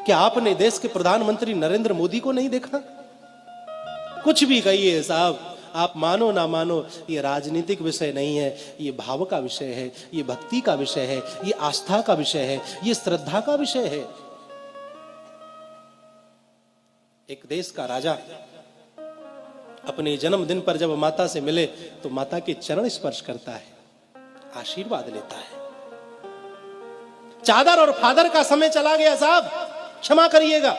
क्या आपने देश के प्रधानमंत्री नरेंद्र मोदी को नहीं देखा? कुछ भी कहिए साहब, आप मानो ना मानो, ये राजनीतिक विषय नहीं है, ये भाव का विषय है, ये भक्ति का विषय है, ये आस्था का विषय है, ये श्रद्धा का विषय है। एक देश का राजा अपने जन्मदिन पर जब माता से मिले तो माता के चरण स्पर्श करता है, आशीर्वाद लेता है। चादर और फादर का समय चला गया साहब, क्षमा करिएगा।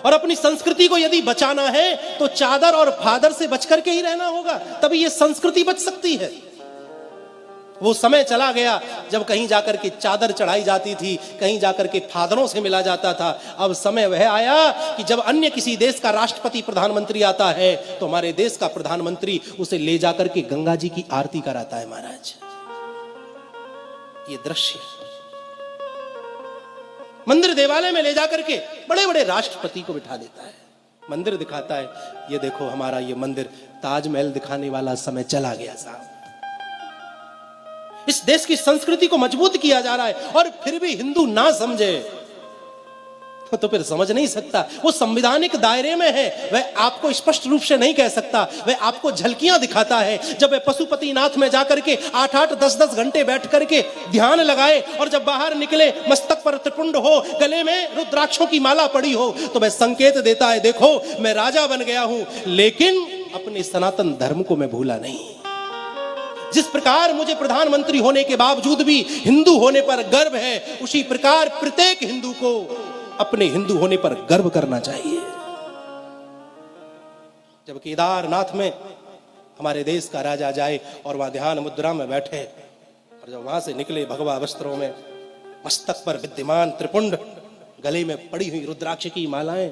और अपनी संस्कृति को यदि बचाना है तो चादर और फादर से बचकर के ही रहना होगा, तभी ये संस्कृति बच सकती है। वो समय चला गया जब कहीं जाकर के चादर चढ़ाई जाती थी, कहीं जाकर के फादरों से मिला जाता था। अब समय वह आया कि जब अन्य किसी देश का राष्ट्रपति प्रधानमंत्री आता है तो हमारे देश का प्रधानमंत्री उसे ले जाकर के गंगा जी की आरती कराता है। महाराज, ये दृश्य मंदिर देवालय में ले जाकर के बड़े बड़े राष्ट्रपति को बिठा देता है, मंदिर दिखाता है, ये देखो हमारा ये मंदिर। ताजमहल दिखाने वाला समय चला गया साहब। इस देश की संस्कृति को मजबूत किया जा रहा है और फिर भी हिंदू ना समझे तो फिर समझ नहीं सकता। वो संवैधानिक दायरे में है, वह आपको स्पष्ट रूप से नहीं कह सकता, वह आपको झलकियां दिखाता है। जब वह पशुपतिनाथ में जाकर के 8-8, 10-10 घंटे बैठ करके ध्यान लगाए और जब बाहर निकले मस्तक पर त्रिपुंड हो, गले में रुद्राक्षों की माला पड़ी हो, तो वह संकेत देता है, देखो मैं राजा बन गया हूं लेकिन अपने सनातन धर्म को मैं भूला नहीं। जिस प्रकार मुझे प्रधानमंत्री होने के बावजूद भी हिंदू होने पर गर्व है, उसी प्रकार प्रत्येक हिंदू को अपने हिंदू होने पर गर्व करना चाहिए। जब केदारनाथ में हमारे देश का राजा जाए और वहां ध्यान मुद्रा में बैठे और जब वहां से निकले भगवा वस्त्रों में, मस्तक पर विद्यमान त्रिपुंड, गले में पड़ी हुई रुद्राक्ष की मालाएं,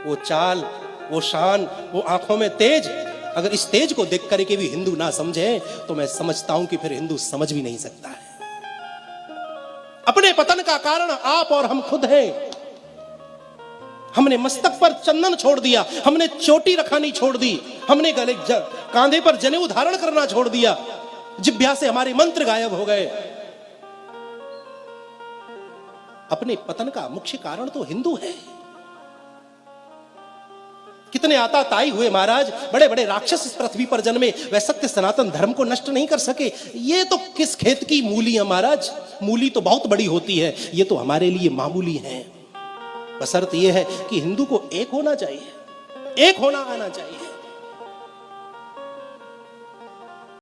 वो चाल, वो शान, वो आंखों में तेज, अगर इस तेज को देख करके भी हिंदू ना समझे तो मैं समझता हूं कि फिर हिंदू समझ भी नहीं सकता है। अपने पतन का कारण आप और हम खुद हैं। हमने मस्तक पर चंदन छोड़ दिया, हमने चोटी रखानी छोड़ दी, हमने गले कांधे पर जनेऊ धारण करना छोड़ दिया, जिह्वा से हमारे मंत्र गायब हो गए। अपने पतन का मुख्य कारण तो हिंदू है। कितने आताताई हुए महाराज, बड़े बड़े राक्षस इस पृथ्वी पर जन्मे, वह सत्य सनातन धर्म को नष्ट नहीं कर सके। ये तो किस खेत की मूली है महाराज, मूली तो बहुत बड़ी होती है, ये तो हमारे लिए मामूली है। बशर्त यह है कि हिंदू को एक होना चाहिए, एक होना आना चाहिए।